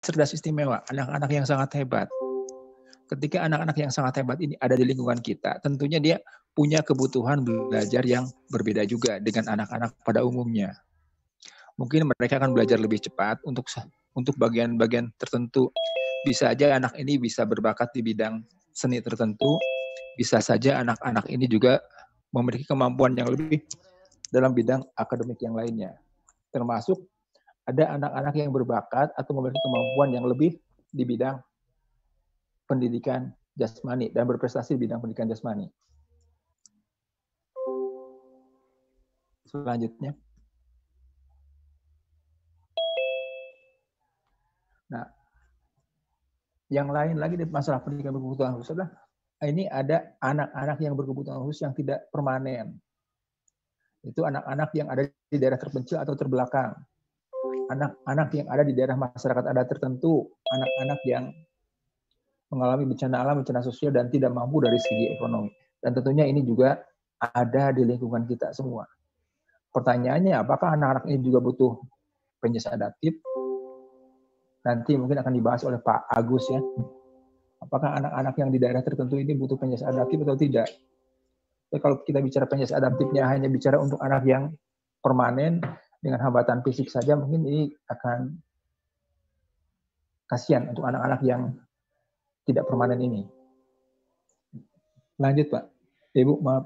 cerdas istimewa, anak-anak yang sangat hebat. Ketika anak-anak yang sangat hebat ini ada di lingkungan kita, tentunya dia punya kebutuhan belajar yang berbeda juga dengan anak-anak pada umumnya. Mungkin mereka akan belajar lebih cepat untuk bagian-bagian tertentu. Bisa aja anak ini bisa berbakat di bidang seni tertentu, bisa saja anak-anak ini juga memiliki kemampuan yang lebih dalam bidang akademik yang lainnya. Termasuk ada anak-anak yang berbakat atau memiliki kemampuan yang lebih di bidang pendidikan jasmani dan berprestasi di bidang pendidikan jasmani. Selanjutnya. Nah, yang lain lagi di masalah pendidikan berkebutuhan khusus adalah ini ada anak-anak yang berkebutuhan khusus yang tidak permanen. Itu anak-anak yang ada di daerah terpencil atau terbelakang. Anak-anak yang ada di daerah masyarakat adat tertentu, anak-anak yang mengalami bencana alam, bencana sosial, dan tidak mampu dari segi ekonomi. Dan tentunya ini juga ada di lingkungan kita semua. Pertanyaannya, apakah anak-anak ini juga butuh penjelasan adaptif? Nanti mungkin akan dibahas oleh Pak Agus ya. Apakah anak-anak yang di daerah tertentu ini butuh penjelasan adaptif atau tidak? Jadi kalau kita bicara penjelasan adaptifnya hanya bicara untuk anak yang permanen dengan hambatan fisik saja, mungkin ini akan kasihan untuk anak-anak yang tidak permanen ini. Lanjut Pak. Ibu, maaf.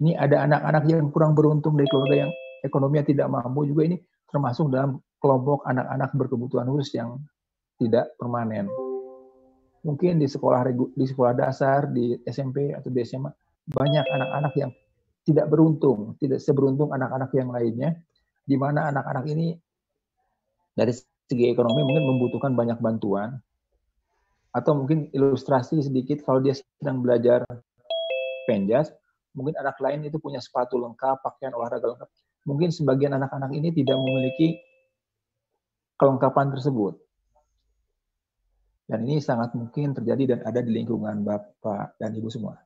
Ini ada anak-anak yang kurang beruntung dari keluarga yang ekonominya tidak mampu juga, ini termasuk dalam kelompok anak-anak berkebutuhan khusus yang tidak permanen. Mungkin di sekolah dasar, di SMP atau di SMA, banyak anak-anak yang tidak beruntung, tidak seberuntung anak-anak yang lainnya, di mana anak-anak ini dari segi ekonomi mungkin membutuhkan banyak bantuan, atau mungkin ilustrasi sedikit, kalau dia sedang belajar penjas, mungkin anak lain itu punya sepatu lengkap, pakaian olahraga lengkap. Mungkin sebagian anak-anak ini tidak memiliki kelengkapan tersebut. Dan ini sangat mungkin terjadi dan ada di lingkungan Bapak dan Ibu semua.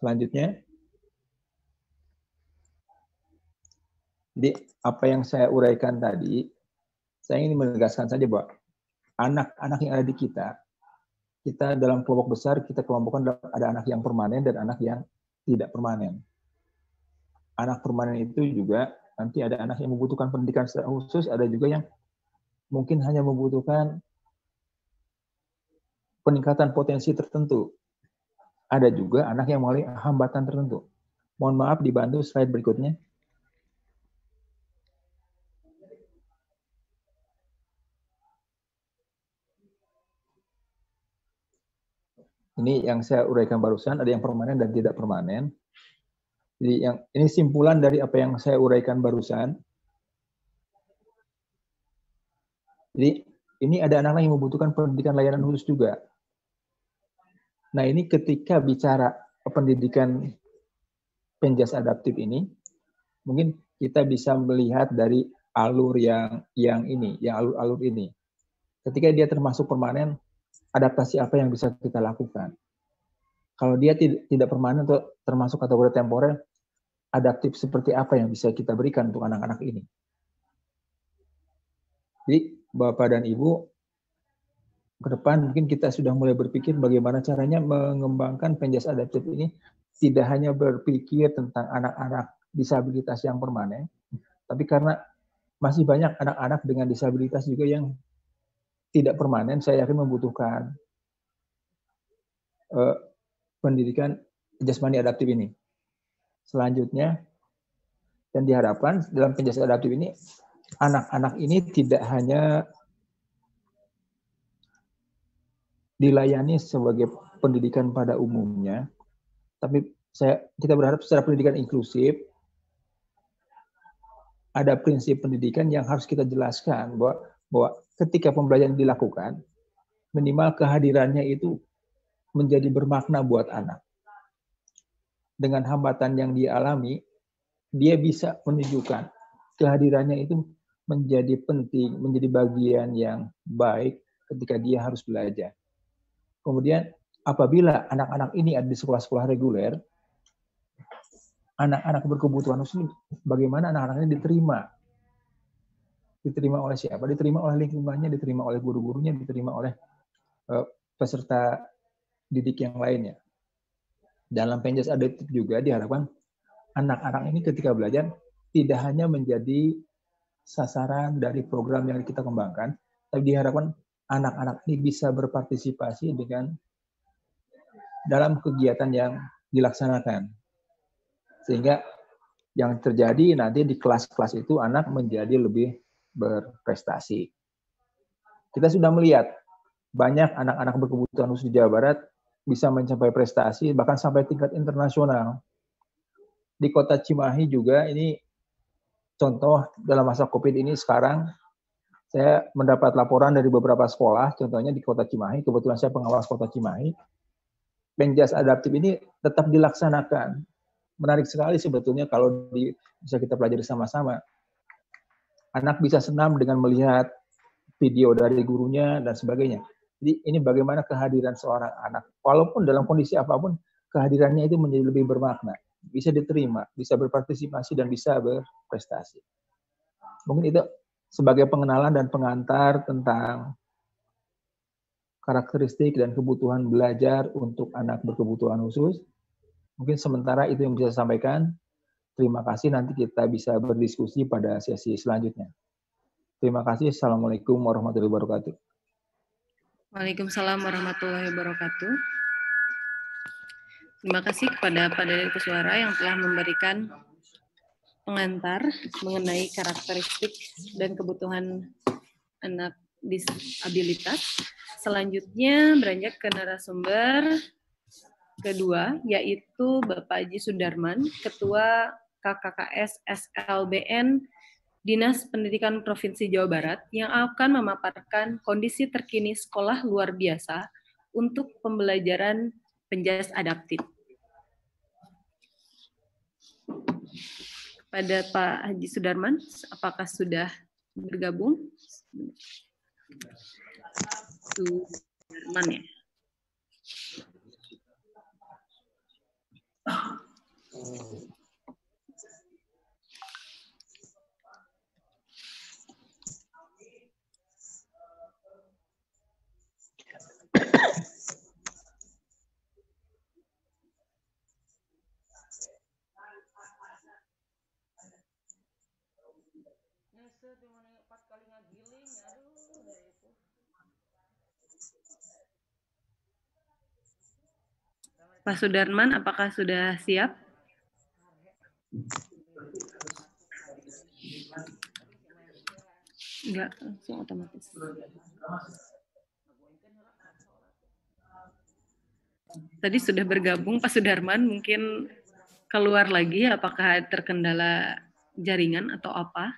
Selanjutnya, jadi apa yang saya uraikan tadi, saya ingin menegaskan saja bahwa anak-anak yang ada di kita dalam kelompok besar, kita kelompokkan ada anak yang permanen dan anak yang tidak permanen. Anak permanen itu juga nanti ada anak yang membutuhkan pendidikan secara khusus, ada juga yang mungkin hanya membutuhkan peningkatan potensi tertentu. Ada juga anak yang mengalami hambatan tertentu. Mohon maaf dibantu slide berikutnya. Ini yang saya uraikan barusan, ada yang permanen dan tidak permanen. Jadi ini simpulan dari apa yang saya uraikan barusan. Jadi ini ada anak-anak yang membutuhkan pendidikan layanan khusus juga. Nah, ini ketika bicara pendidikan penjas adaptif ini, mungkin kita bisa melihat dari alur yang ini, yang alur-alur ini. Ketika dia termasuk permanen, adaptasi apa yang bisa kita lakukan? Kalau dia tidak permanen atau termasuk kategori temporer, adaptif seperti apa yang bisa kita berikan untuk anak-anak ini? Jadi, Bapak dan Ibu, ke depan mungkin kita sudah mulai berpikir bagaimana caranya mengembangkan penjas adaptif ini, tidak hanya berpikir tentang anak-anak disabilitas yang permanen, tapi karena masih banyak anak-anak dengan disabilitas juga yang tidak permanen, saya yakin membutuhkan pendidikan jasmani adaptif ini. Selanjutnya, dan diharapkan dalam penjas adaptif ini, anak-anak ini tidak hanya dilayani sebagai pendidikan pada umumnya, tapi kita berharap secara pendidikan inklusif, ada prinsip pendidikan yang harus kita jelaskan bahwa ketika pembelajaran dilakukan, minimal kehadirannya itu menjadi bermakna buat anak. Dengan hambatan yang dia alami, dia bisa menunjukkan kehadirannya itu menjadi penting, menjadi bagian yang baik ketika dia harus belajar. Kemudian apabila anak-anak ini ada di sekolah-sekolah reguler, anak-anak berkebutuhan khusus ini, bagaimana anak-anak ini diterima. Diterima oleh siapa? Diterima oleh lingkungannya, diterima oleh guru-gurunya, diterima oleh peserta didik yang lainnya. Dalam penjas adaptif juga diharapkan anak-anak ini ketika belajar tidak hanya menjadi sasaran dari program yang kita kembangkan, tapi diharapkan anak-anak ini bisa berpartisipasi dengan dalam kegiatan yang dilaksanakan. Sehingga yang terjadi nanti di kelas-kelas itu anak menjadi lebih berprestasi. Kita sudah melihat banyak anak-anak berkebutuhan khusus di Jawa Barat bisa mencapai prestasi bahkan sampai tingkat internasional. Di kota Cimahi juga ini contoh dalam masa COVID ini sekarang saya mendapat laporan dari beberapa sekolah, contohnya di kota Cimahi, kebetulan saya pengawas kota Cimahi, penjas adaptif ini tetap dilaksanakan. Menarik sekali sebetulnya kalau bisa kita pelajari sama-sama. Anak bisa senam dengan melihat video dari gurunya dan sebagainya. Jadi ini bagaimana kehadiran seorang anak, walaupun dalam kondisi apapun, kehadirannya itu menjadi lebih bermakna, bisa diterima, bisa berpartisipasi dan bisa berprestasi. Mungkin itu sebagai pengenalan dan pengantar tentang karakteristik dan kebutuhan belajar untuk anak berkebutuhan khusus. Mungkin sementara itu yang bisa saya sampaikan. Terima kasih, nanti kita bisa berdiskusi pada sesi selanjutnya. Terima kasih. Assalamualaikum warahmatullahi wabarakatuh. Waalaikumsalam warahmatullahi wabarakatuh. Terima kasih kepada Pak Dari Kuswara yang telah memberikan pengantar mengenai karakteristik dan kebutuhan anak disabilitas. Selanjutnya beranjak ke narasumber kedua, yaitu Bapak Haji Sudarman, Ketua KKKS SLBN Dinas Pendidikan Provinsi Jawa Barat, yang akan memaparkan kondisi terkini sekolah luar biasa untuk pembelajaran penjas adaptif. Pada Pak Haji Sudarman, apakah sudah bergabung? Sudarman ya. Pak Sudarman, apakah sudah siap? Enggak, langsung otomatis. Tadi sudah bergabung Pak Sudarman, mungkin keluar lagi, apakah terkendala jaringan atau apa?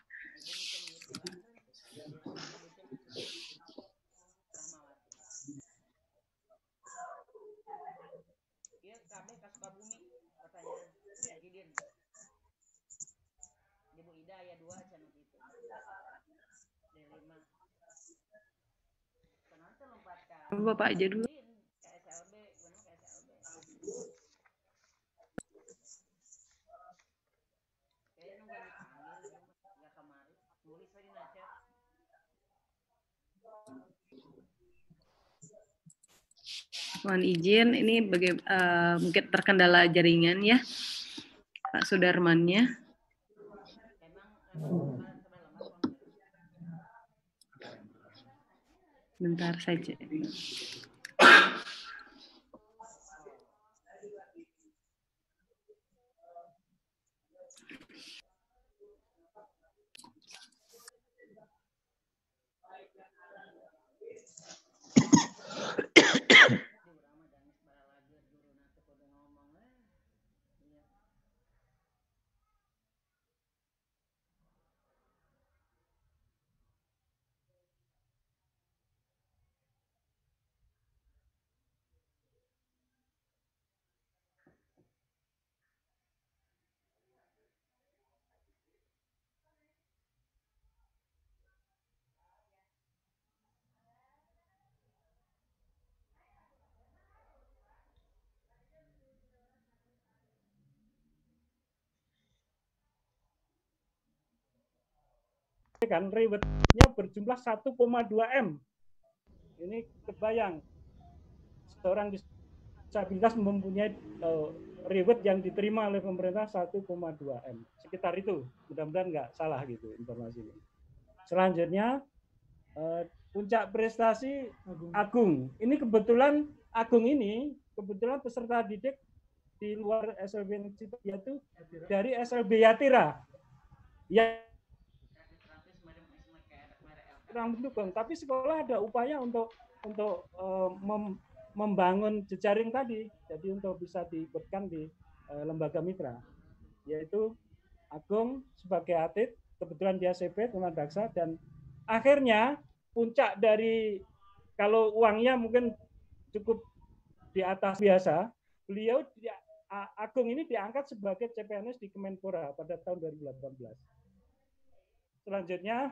Bapak aja dulu. Mohon izin, ini mungkin terkendala jaringan ya, Pak Sudarmannya. Bentar saja. kan rewardnya berjumlah 1,2 M. Ini kebayang seorang disabilitas mempunyai reward yang diterima oleh pemerintah 1,2 M. Sekitar itu, mudah-mudahan nggak salah gitu informasinya. Selanjutnya, puncak prestasi Agung. Ini kebetulan Agung ini kebetulan peserta didik di luar SLB yaitu dari SLB Yatira. Ya, kurang mendukung, tapi sekolah ada upaya untuk membangun jejaring tadi, jadi untuk bisa diikutkan di lembaga mitra, yaitu Agung sebagai atlet, kebetulan dia CP tunadaksa, dan akhirnya puncak dari kalau uangnya mungkin cukup di atas biasa, beliau Agung ini diangkat sebagai CPNS di Kemenpora pada tahun 2018. Selanjutnya,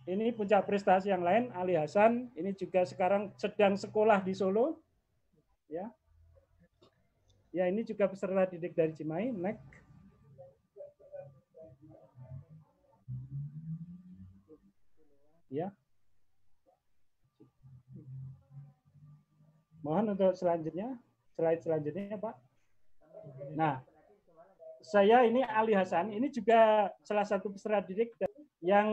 ini puncak prestasi yang lain, Ali Hasan, ini juga sekarang sedang sekolah di Solo. Ya. Ya, ini juga peserta didik dari Cimahi, next. Ya. Mohon untuk selanjutnya, slide selanjutnya, Pak. Nah, saya ini Ali Hasan, ini juga salah satu peserta didik yang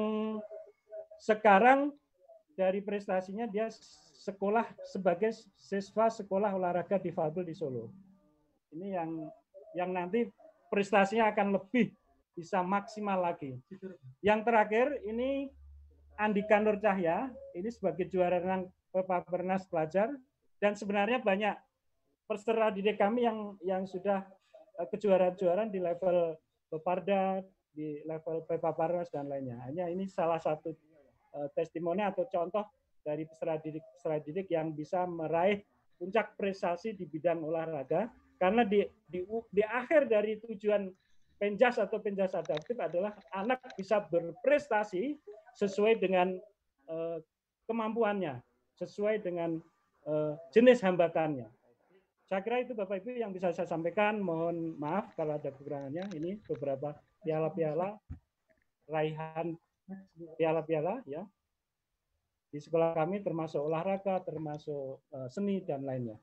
sekarang dari prestasinya dia sekolah sebagai siswa sekolah olahraga difabel di Solo. Ini yang nanti prestasinya akan lebih bisa maksimal lagi. Yang terakhir ini Andika Nur Cahya, ini sebagai juara renang Peparnas pelajar, dan sebenarnya banyak peserta didik kami yang sudah kejuaraan-kejuaraan di level Peparda, di level Peparnas dan lainnya. Hanya ini salah satu testimoni atau contoh dari peserta didik yang bisa meraih puncak prestasi di bidang olahraga, karena di akhir dari tujuan Penjas atau Penjas adaptif adalah anak bisa berprestasi sesuai dengan kemampuannya, sesuai dengan jenis hambatannya. Saya kira itu Bapak Ibu yang bisa saya sampaikan. Mohon maaf kalau ada kekurangannya. Ini beberapa piala-piala, raihan piala-piala ya di sekolah kami, termasuk olahraga, termasuk seni dan lainnya.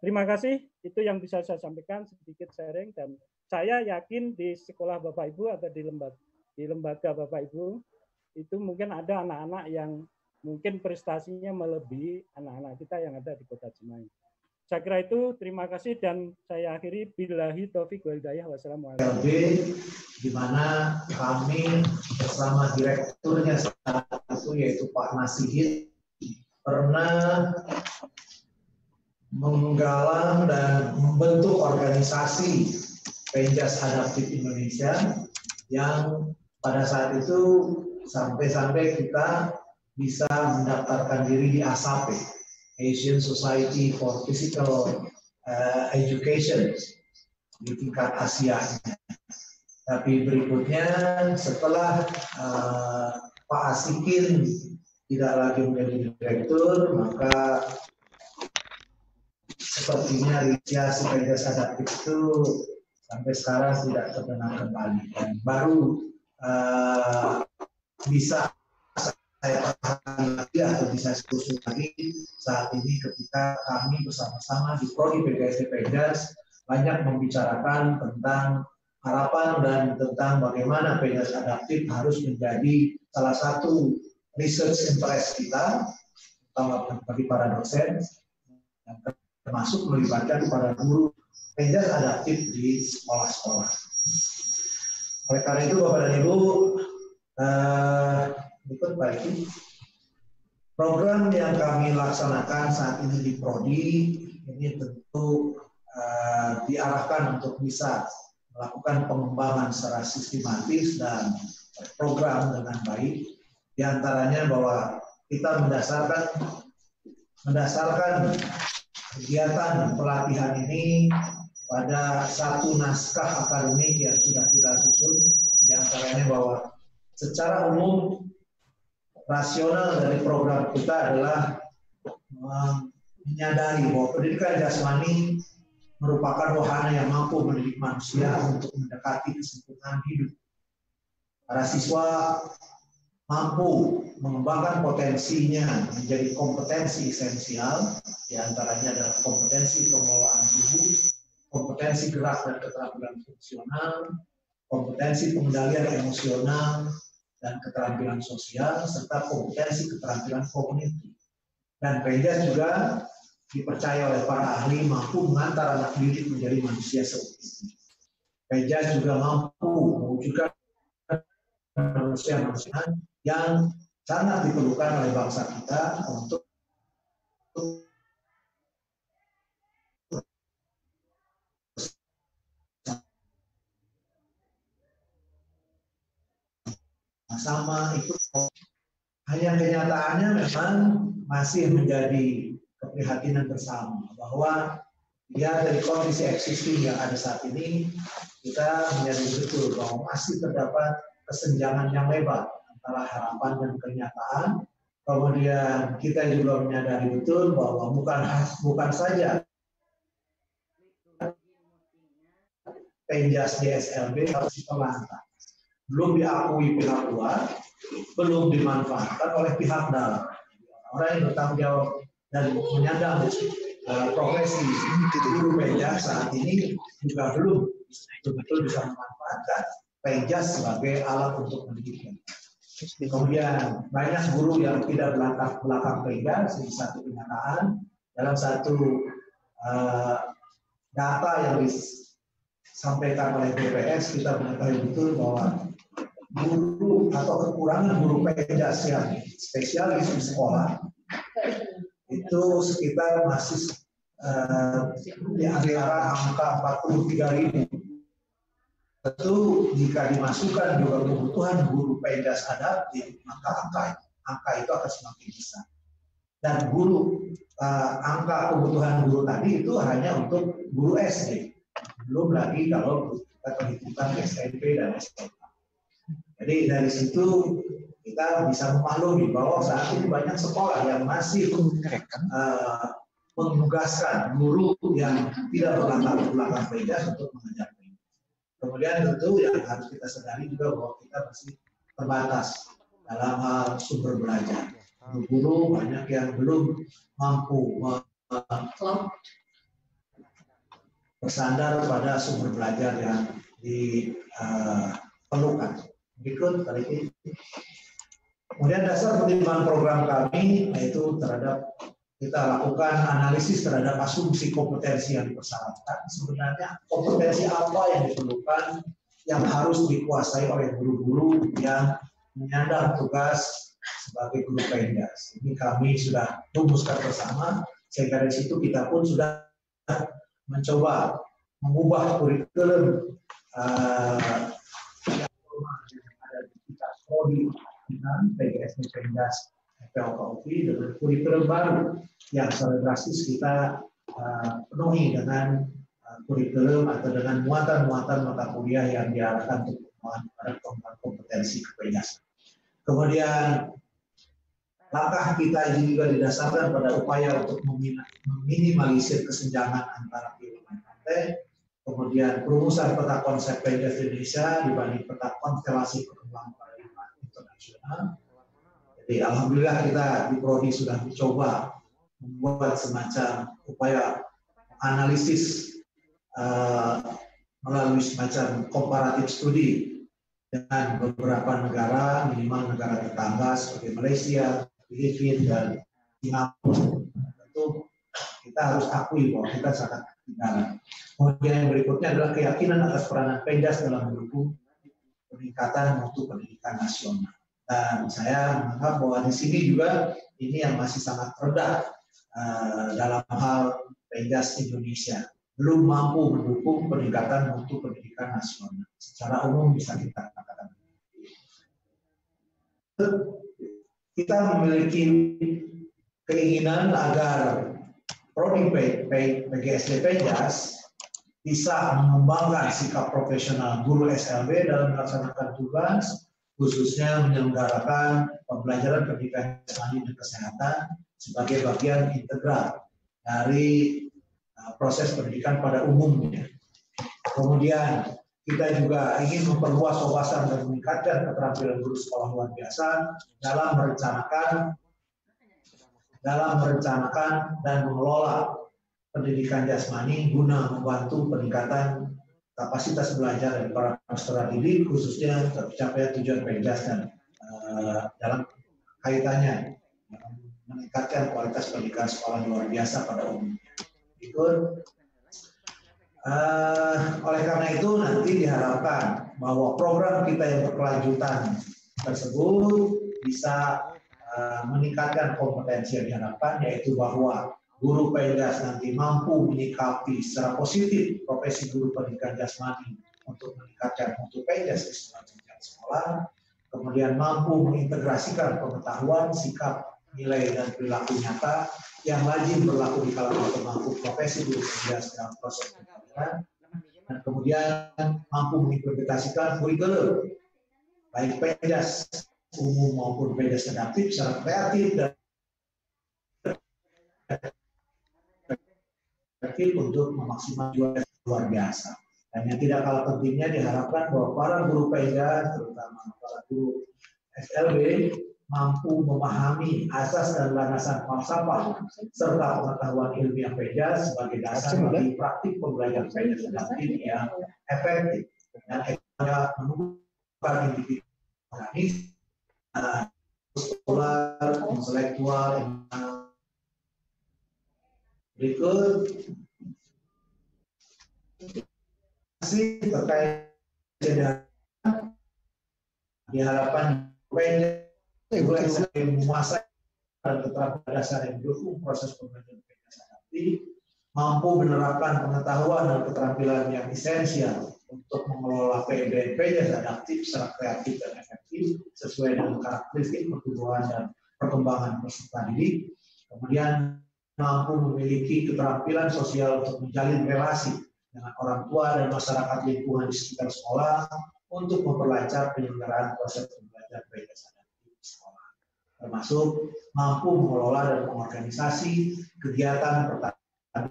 Terima kasih, itu yang bisa saya sampaikan, sedikit sharing, dan saya yakin di sekolah Bapak Ibu atau di lembaga Bapak Ibu itu mungkin ada anak-anak yang mungkin prestasinya melebihi anak-anak kita yang ada di Kota Cimahi. Saya kira itu, terima kasih, dan saya akhiri billahi taufiq wal hidayah. Wassalamualaikum. Di mana kami bersama direkturnya saat itu yaitu Pak Nasihin pernah menggalang dan membentuk organisasi Penjas Adaptif Indonesia yang pada saat itu sampai kita bisa mendaftarkan diri di ASAP, Asian Society for Physical Education di tingkat Asia. Tapi berikutnya setelah Pak Asikin tidak lagi menjadi direktur, maka sepertinya inisiasi Penjas Adaptif itu sampai sekarang tidak terkenal kembali, dan baru bisa saya pahami lagi atau bisa diskusi lagi saat ini ketika kami bersama-sama di Prodi PGSD Penjas banyak membicarakan tentang harapan dan tentang bagaimana Penjas Adaptif harus menjadi salah satu research interest kita, terutama bagi para dosen, termasuk melibatkan para guru Penjas Adaptif di sekolah-sekolah. Oleh karena itu, Bapak dan Ibu, berikut baik, program yang kami laksanakan saat ini di Prodi ini tentu diarahkan untuk bisa melakukan pengembangan secara sistematis dan program dengan baik. Di antaranya bahwa kita mendasarkan kegiatan pelatihan ini pada satu naskah akademik yang sudah kita susun. Di antaranya bahwa secara umum rasional dari program kita adalah menyadari bahwa pendidikan jasmani merupakan wahana yang mampu mendidik manusia untuk mendekati kesempurnaan hidup. Para siswa mampu mengembangkan potensinya menjadi kompetensi esensial, diantaranya adalah kompetensi pengelolaan tubuh, kompetensi gerak dan keterampilan fungsional, kompetensi pengendalian emosional dan keterampilan sosial, serta kompetensi keterampilan kognitif. Dan PENJAS juga dipercaya oleh para ahli mampu mengantar anak didik menjadi manusia seutuhnya. PENJAS juga mampu mewujudkan manusia-manusia yang sangat diperlukan oleh bangsa kita untuk sama itu. Hanya kenyataannya memang masih menjadi keprihatinan bersama bahwa ya dari kondisi existing yang ada saat ini kita menyadari betul bahwa masih terdapat kesenjangan yang lebar antara harapan dan kenyataan. Kemudian kita juga menyadari betul bahwa bukan saja PENJAS DSLB harus ditelantar, belum diakui pihak luar, belum dimanfaatkan oleh pihak dalam. Orang yang bertanggung jawab dan menyandang profesi guru PENJAS saat ini juga belum betul-betul bisa memanfaatkan PENJAS sebagai alat untuk pendidikan. Kemudian banyak guru yang tidak berlatar belakang PENJAS, ini satu kenyataan. Dalam satu data yang disampaikan oleh BPS, kita mengetahui betul bahwa guru atau kekurangan guru PENJAS yang spesialis di sekolah itu sekitar masih di antara angka 43.000. Tentu jika dimasukkan juga kebutuhan guru PENJAS adaptif, maka angka itu akan semakin besar. Dan angka kebutuhan guru tadi itu hanya untuk guru SD, belum lagi kalau kita perhitungkan SMP dan SMA. Jadi dari situ kita bisa memaklumi bahwa saat ini banyak sekolah yang masih menugaskan guru yang tidak berlatar belakang PENJAS untuk mengajar. Kemudian tentu yang harus kita sadari juga bahwa kita masih terbatas dalam hal sumber belajar. Guru banyak yang belum mampu bersandar pada sumber belajar yang diperlukan. Berikut kali ini. Kemudian dasar pertimbangan program kami yaitu terhadap kita lakukan analisis terhadap asumsi kompetensi yang dipersyaratkan. Sebenarnya kompetensi apa yang diperlukan yang harus dikuasai oleh guru-guru yang menyandang tugas sebagai guru PENJAS. Ini kami sudah rumuskan bersama, sehingga dari situ kita pun sudah mencoba mengubah kurikulum yang ada di kita prodi dengan PGSD PENJAS PLKUP dengan kurikulum baru yang secara drastis kita penuhi dengan kurikulum atau dengan muatan-muatan mata kuliah yang diarahkan untuk pengembangan kompetensi PENJAS. Kemudian langkah kita ini juga didasarkan pada upaya untuk meminimalisir kesenjangan antara pilih dan partai. Kemudian perumusan peta konsep PENJAS di Indonesia dibanding peta konstelasi perkembangan paradigma internasional. Jadi alhamdulillah kita di Prodi sudah mencoba membuat semacam upaya analisis melalui semacam comparative study dengan beberapa negara, minimal negara tetangga seperti Malaysia, Filipina, dan Singapura. Tentu kita harus akui bahwa kita sangat ketinggalan. Kemudian yang berikutnya adalah keyakinan atas peranan PENJAS dalam mendukung peningkatan mutu pendidikan nasional. Dan saya menganggap bahwa di sini juga ini yang masih sangat rendah dalam hal PENJAS Indonesia. Belum mampu mendukung peningkatan mutu pendidikan nasional. Secara umum bisa kita katakan. Kita memiliki keinginan agar Prodi PGSD PENJAS bisa mengembangkan sikap profesional guru SLB dalam melaksanakan tugas, khususnya menyelenggarakan pembelajaran pendidikan jasmani dan kesehatan sebagai bagian integral dari proses pendidikan pada umumnya. Kemudian kita juga ingin memperluas wawasan dan meningkatkan keterampilan guru sekolah luar biasa dalam merencanakan dan mengelola pendidikan jasmani guna membantu peningkatan kapasitas belajar dari para peserta didik, khususnya tercapai tujuan Penjas dan dalam kaitannya meningkatkan kualitas pendidikan sekolah luar biasa pada umumnya. Oleh karena itu nanti diharapkan bahwa program kita yang berkelanjutan tersebut bisa meningkatkan kompetensi yang diharapkan, yaitu bahwa guru Penjas nanti mampu menyikapi secara positif profesi guru pendidikan jasmani untuk meningkatkan mutu Penjas di semua jenjang sekolah, kemudian mampu mengintegrasikan pengetahuan, sikap, nilai, dan perilaku nyata yang lazim berlaku di kalangan pemangku profesi guru Penjas dalam proses pembelajaran, dan kemudian mampu mengimplementasikan kurikulum baik Penjas umum maupun Penjas adaptif secara kreatif dan untuk memaksimalkan luar biasa. Dan yang tidak kalah pentingnya diharapkan bahwa para guru Penjas, terutama para guru SLB, mampu memahami asas dan landasan falsafah serta pengetahuan ilmiah Penjas sebagai dasar bagi praktik pembelajaran Penjas adaptif yang efektif dan menumbuhkan individu organis, polar, intelektual. Berikut masih terkait dengan diharapkan Penjas menguasai dan keterampilan dasar yang mendukung proses pembelajaran Penjas adaptif, mampu menerapkan pengetahuan dan keterampilan yang esensial untuk mengelola PDN Penjas adaptif secara kreatif dan efektif sesuai dengan karakteristik pertumbuhan dan perkembangan peserta didik, kemudian mampu memiliki keterampilan sosial untuk menjalin relasi dengan orang tua dan masyarakat lingkungan di sekitar sekolah untuk memperlancar penyelenggaraan proses pembelajaran Penjas adaptif di sekolah, termasuk mampu mengelola dan mengorganisasi kegiatan pertandingan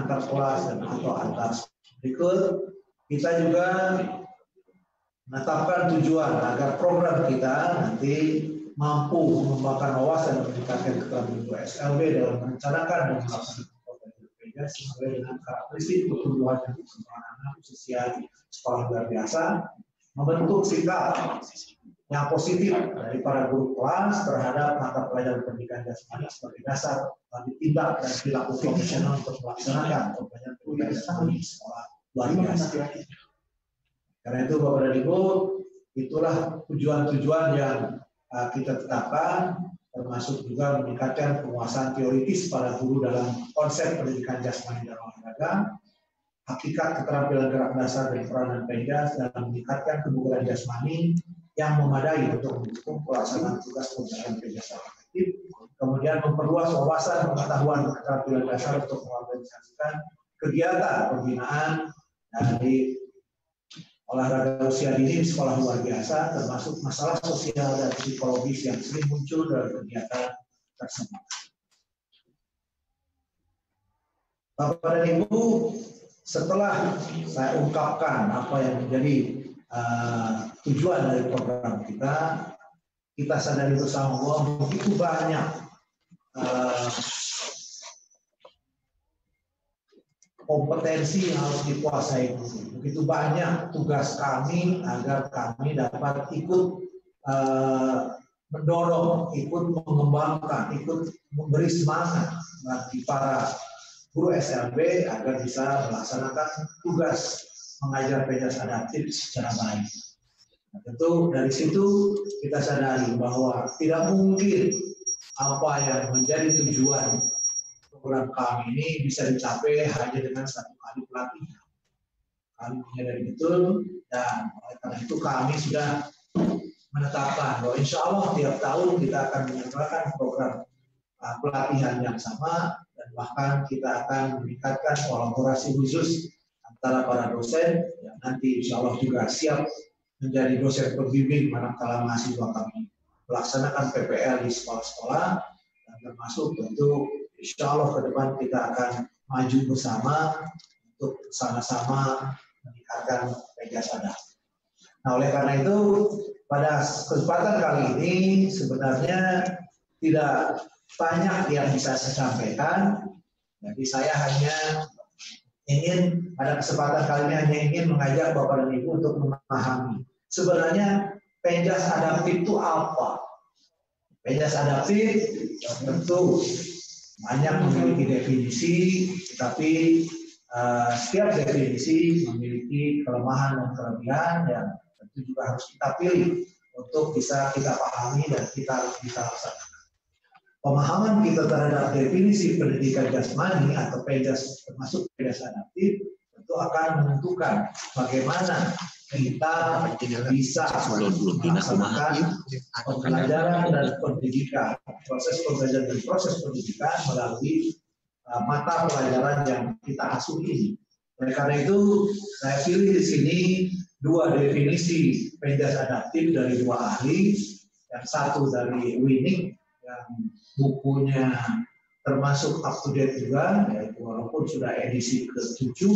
antar sekolah dan atau antar sekolah. Berikut kita juga menetapkan tujuan agar program kita nanti mampu mengembangkan wawasan dan meningkatkan keterampilan SLB dalam merencanakan dan melaksanakan program Penjas sesuai dengan karakteristik pertumbuhan dan perkembangan anak usia sekolah luar biasa, membentuk sikap yang positif dari para guru kelas terhadap mata pelajaran pendidikan jasmani sebagai dasar bagi tindak dan perilaku profesional untuk melaksanakan pembelajaran pendidikan jasmani di sekolah luar biasa. Karena itu Bapak dan Ibu, itulah tujuan-tujuan yang kita tetapkan, termasuk juga meningkatkan penguasaan teoritis para guru dalam konsep pendidikan jasmani dan olahraga, hakikat keterampilan gerak dasar dan peranan Penjas dalam meningkatkan kebugaran jasmani yang memadai untuk mendukung pelaksanaan tugas pembelajaran Penjas efektif, kemudian memperluas wawasan pengetahuan dan keterampilan dasar untuk mengorganisasikan kegiatan pembinaan dari olahraga usia dini di sekolah luar biasa, termasuk masalah sosial dan psikologis yang sering muncul dalam kegiatan tersebut. Bapak dan Ibu, setelah saya ungkapkan apa yang menjadi tujuan dari program kita sadari bersama bahwa begitu banyak kompetensi yang harus dikuasai. Begitu banyak tugas kami agar kami dapat ikut mendorong, ikut mengembangkan, ikut memberi semangat bagi para guru SLB agar bisa melaksanakan tugas mengajar Penjas adaptif secara baik. Nah, tentu dari situ kita sadari bahwa tidak mungkin apa yang menjadi tujuan program kami ini bisa dicapai hanya dengan satu kali pelatihan. Kami menyadari betul, dan oleh karena itu kami sudah menetapkan bahwa insya Allah tiap tahun kita akan menyelenggarakan program pelatihan yang sama, dan bahkan kita akan meningkatkan kolaborasi khusus antara para dosen yang nanti insya Allah juga siap menjadi dosen pembimbing manakala mahasiswa kami melaksanakan PPL di sekolah-sekolah, dan termasuk tentu insya Allah ke depan kita akan maju bersama untuk sama-sama meningkatkan Penjas adaptif. Nah, oleh karena itu pada kesempatan kali ini sebenarnya tidak banyak yang bisa saya sampaikan. Jadi saya hanya ingin pada kesempatan kali ini hanya ingin mengajak Bapak dan Ibu untuk memahami sebenarnya Penjas adaptif itu apa. Penjas adaptif tentu banyak memiliki definisi, tetapi setiap definisi memiliki kelemahan dan kelebihan yang tentu juga harus kita pilih untuk bisa kita pahami dan kita laksanakan. Pemahaman kita terhadap definisi pendidikan jasmani atau Penjas termasuk Penjas adaptif tentu akan menentukan bagaimana kita bisa melaksanakan pembelajaran dan pendidikan, proses pembelajaran dan proses pendidikan melalui mata pelajaran yang kita asuh ini. Oleh karena itu, saya pilih di sini dua definisi Penjas adaptif dari dua ahli, yang satu dari Winnick yang bukunya termasuk up to date juga, yaitu walaupun sudah edisi ke-7,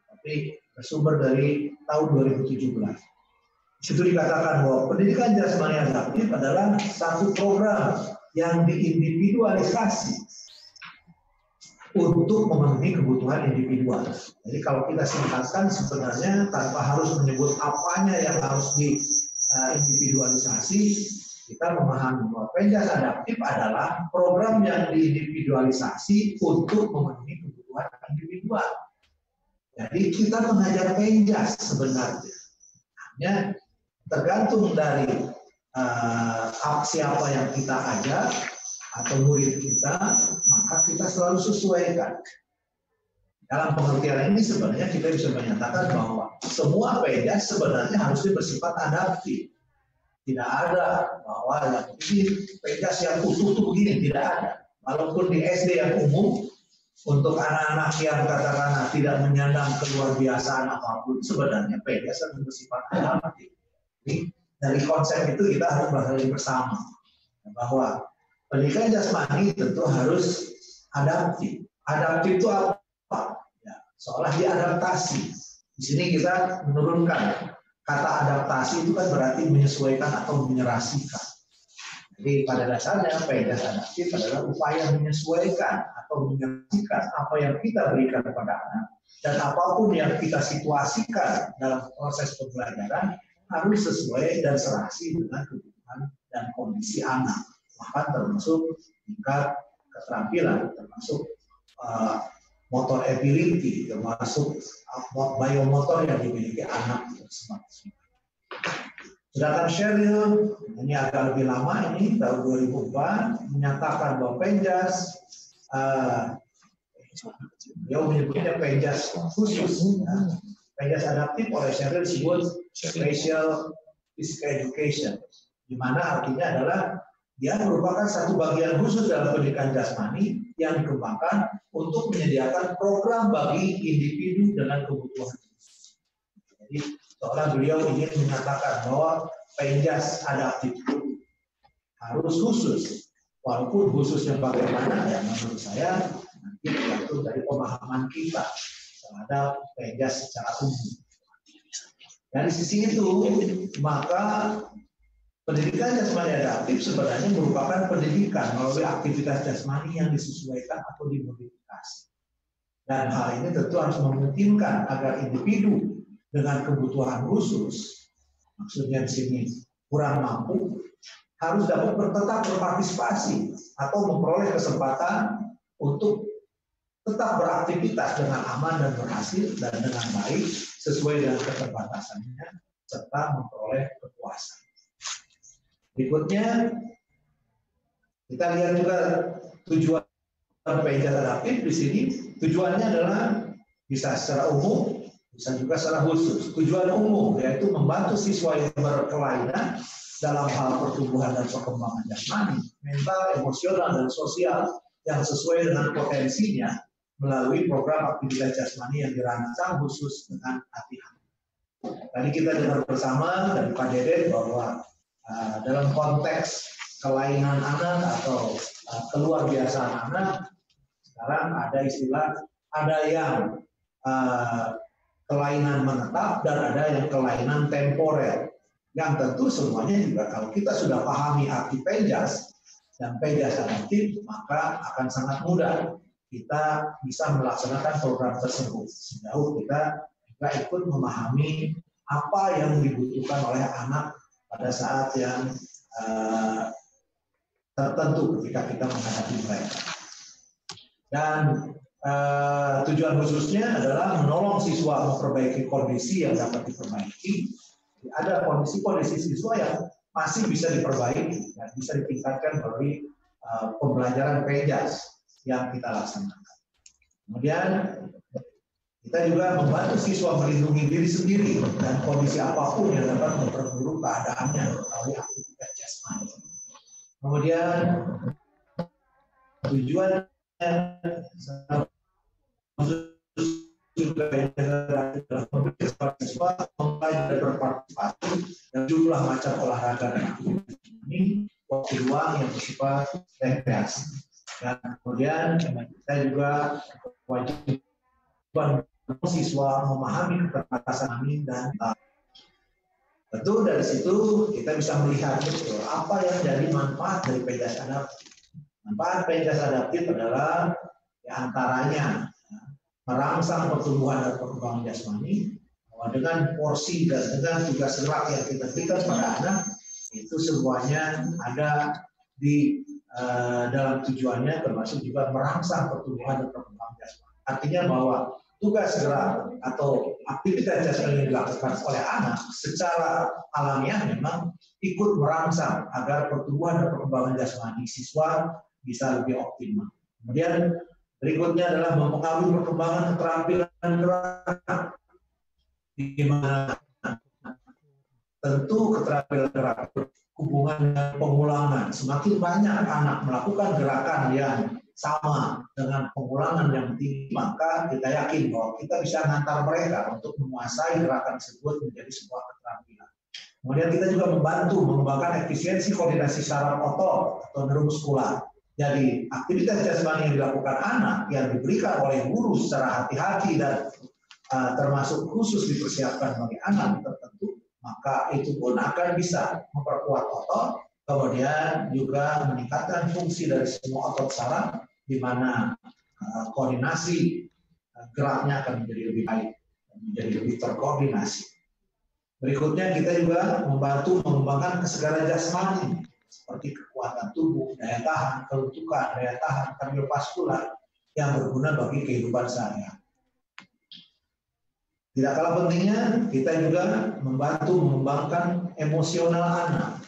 tapi bersumber dari tahun 2017. Itu dikatakan bahwa pendidikan jasmani adaptif adalah satu program yang diindividualisasi untuk memenuhi kebutuhan individual. Jadi kalau kita singkatkan sebenarnya tanpa harus menyebut apanya yang harus diindividualisasi, kita memahami bahwa Penjas adaptif adalah program yang diindividualisasi untuk memenuhi kebutuhan individual. Jadi kita mengajar Penjas sebenarnya hanya tergantung dari siapa yang kita ajar atau murid kita, maka kita selalu sesuaikan. Dalam pengertian ini sebenarnya kita bisa menyatakan bahwa semua Penjas sebenarnya harusnya bersifat adaptif. Tidak ada bahwa yang ini Penjas yang utuh tuh begini, tidak ada. Walaupun di SD yang umum untuk anak-anak yang katakanlah tidak menyandang keluar biasaan apapun, sebenarnya Penjas harus bersifat adaptif. Jadi dari konsep itu kita harus bahas bersama bahwa pendidikan jasmani tentu harus adaptif. Adaptif itu apa? Ya, seolah diadaptasi. Di sini kita menurunkan kata adaptasi itu kan berarti menyesuaikan atau menyerasikan. Jadi pada dasarnya Penjas adaptif adalah upaya menyesuaikan atau menyerasikan apa yang kita berikan kepada anak dan apapun yang kita situasikan dalam proses pembelajaran harus sesuai dan serasi dengan kebutuhan dan kondisi anak. Bahkan termasuk tingkat keterampilan, termasuk motor ability, termasuk biomotor yang dimiliki anak tersebut. Sedangkan Sheryl, ini agak lebih lama, ini tahun 2004, menyatakan bahwa Penjas, dia menyebutnya Penjas khusus. Penjas adaptif oleh Sheryl disebut Special Physical Education, di mana artinya adalah dia merupakan satu bagian khusus dalam pendidikan jasmani yang dikembangkan untuk menyediakan program bagi individu dengan kebutuhan. Jadi seolah beliau ingin menyatakan bahwa Penjas adaptif itu harus khusus, walaupun khususnya bagaimana ya menurut saya nanti tergantung dari pemahaman kita terhadap Penjas secara umum. Dari sisi itu maka pendidikan jasmani adaptif sebenarnya merupakan pendidikan melalui aktivitas jasmani yang disesuaikan atau dimodifikasi. Dan hal ini tentu harus memungkinkan agar individu dengan kebutuhan khusus, maksudnya di sini kurang mampu, harus dapat tetap berpartisipasi atau memperoleh kesempatan untuk tetap beraktivitas dengan aman dan berhasil dan dengan baik sesuai dengan keterbatasannya serta memperoleh kepuasan. Berikutnya kita lihat juga tujuan Penjas adaptif di sini. Tujuannya adalah bisa secara umum, bisa juga secara khusus. Tujuan umum yaitu membantu siswa yang berkelainan dalam hal pertumbuhan dan perkembangan jasmani, mental, emosional, dan sosial yang sesuai dengan potensinya melalui program aktivitas jasmani yang dirancang khusus dengan hati-hati. Tadi kita dengar bersama dari Pak Deden bahwa dalam konteks kelainan anak atau keluar biasaan anak, sekarang ada istilah, ada yang kelainan menetap dan ada yang kelainan temporer. Yang tentu semuanya juga kalau kita sudah pahami arti PEJAS dan PEJAS adaptif, maka akan sangat mudah kita bisa melaksanakan program tersebut. Sejauh kita juga ikut memahami apa yang dibutuhkan oleh anak pada saat yang tertentu ketika kita menghadapi mereka. Dan tujuan khususnya adalah menolong siswa memperbaiki kondisi yang dapat diperbaiki. Ada kondisi-kondisi siswa yang masih bisa diperbaiki dan bisa ditingkatkan melalui pembelajaran PEJAS yang kita laksanakan. Kemudian kita juga membantu siswa melindungi diri sendiri dan kondisi apapun yang dapat memperburuk keadaannya melalui aktivitas jasmani. Kemudian tujuannya juga memberi siswa mempelajari berpartisipasi dan jumlah macam olahraga dan aktivitas ini waktu luang yang bersifat rekreasi. Dan kemudian kita juga kewajiban siswa memahami keterbatasan ini dan tentu dari situ kita bisa melihat betul apa yang jadi manfaat dari PEJAS adaptif. Manfaat PEJAS adaptif adalah diantaranya merangsang pertumbuhan dan perkembangan jasmani, bahwa dengan porsi dan dengan tugas gerak yang kita berikan pada anak itu semuanya ada di dalam tujuannya, termasuk juga merangsang pertumbuhan dan perkembangan jasmani. Artinya bahwa tugas gerak atau aktivitas jasmani yang dilakukan oleh anak secara alamiah memang ikut merangsang agar pertumbuhan dan perkembangan jasmani siswa bisa lebih optimal. Kemudian berikutnya adalah mempengaruhi perkembangan keterampilan gerak, di mana tentu keterampilan gerak berhubungan dengan pengulangan. Semakin banyak anak melakukan gerakan yang sama dengan pengulangan yang tinggi, maka kita yakin bahwa kita bisa mengantar mereka untuk menguasai gerakan tersebut menjadi sebuah keterampilan. Kemudian kita juga membantu mengembangkan efisiensi koordinasi saraf otot atau neuromuskular. Jadi aktivitas jasmani yang dilakukan anak yang diberikan oleh guru secara hati-hati dan termasuk khusus dipersiapkan bagi anak tertentu, maka itu pun akan bisa memperkuat otot, kemudian juga meningkatkan fungsi dari semua otot saraf, di mana koordinasi geraknya akan menjadi lebih baik, menjadi lebih terkoordinasi. Berikutnya kita juga membantu mengembangkan kesegaran jasmani, seperti kekuatan tubuh, daya tahan, kelentukan, daya tahan kardiovaskular yang berguna bagi kehidupan sehari-hari. Tidak kalah pentingnya, kita juga membantu mengembangkan emosional anak.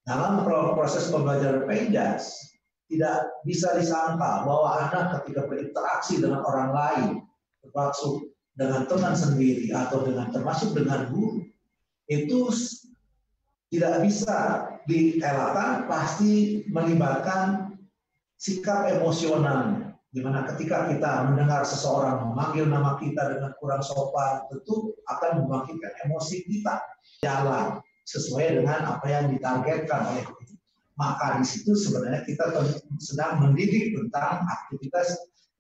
Dalam proses pembelajaran PEJAS, tidak bisa disangka bahwa anak ketika berinteraksi dengan orang lain, termasuk dengan teman sendiri atau termasuk dengan guru, itu tidak bisa dielakkan, pasti melibatkan sikap emosionalnya. Di mana ketika kita mendengar seseorang memanggil nama kita dengan kurang sopan, tentu akan membangkitkan emosi kita jalan sesuai dengan apa yang ditargetkan oleh kita. Maka di situ sebenarnya kita sedang mendidik tentang aktivitas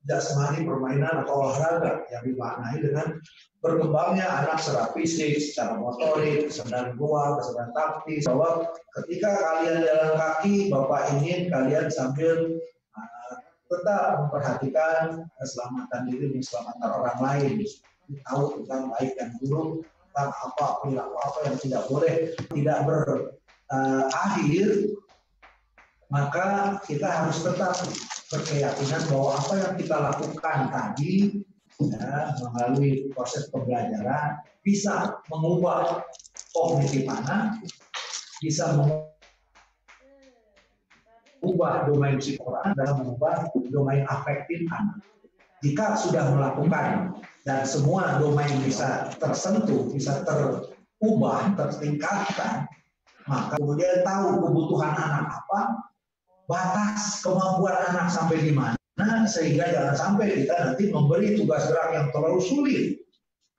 jasmani, permainan atau olahraga yang dimaknai dengan berkembangnya anak secara fisik, secara motorik, kesadaran ruang, kesadaran taktis. Bahwa ketika kalian jalan kaki, Bapak ingin kalian sambil tetap memperhatikan keselamatan diri dan keselamatan orang lain, tahu tentang baik dan buruk, tentang apa perilaku apa yang tidak boleh, tidak berakhir, maka kita harus tetap berkeyakinan bahwa apa yang kita lakukan tadi ya, melalui proses pembelajaran bisa mengubah kognitif anak, bisa mengubah domain psikoran dan mengubah domain afektif anak. Jika sudah melakukan dan semua domain bisa tersentuh, bisa terubah, tertingkatkan, maka kemudian tahu kebutuhan anak apa, batas kemampuan anak sampai di mana, sehingga jangan sampai kita nanti memberi tugas gerak yang terlalu sulit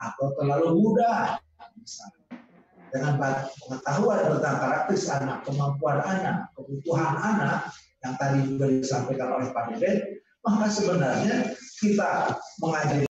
atau terlalu mudah. Misalnya, dengan pengetahuan tentang karakteristik anak, kemampuan anak, kebutuhan anak yang tadi juga disampaikan oleh Pak Deden, maka sebenarnya kita mengajari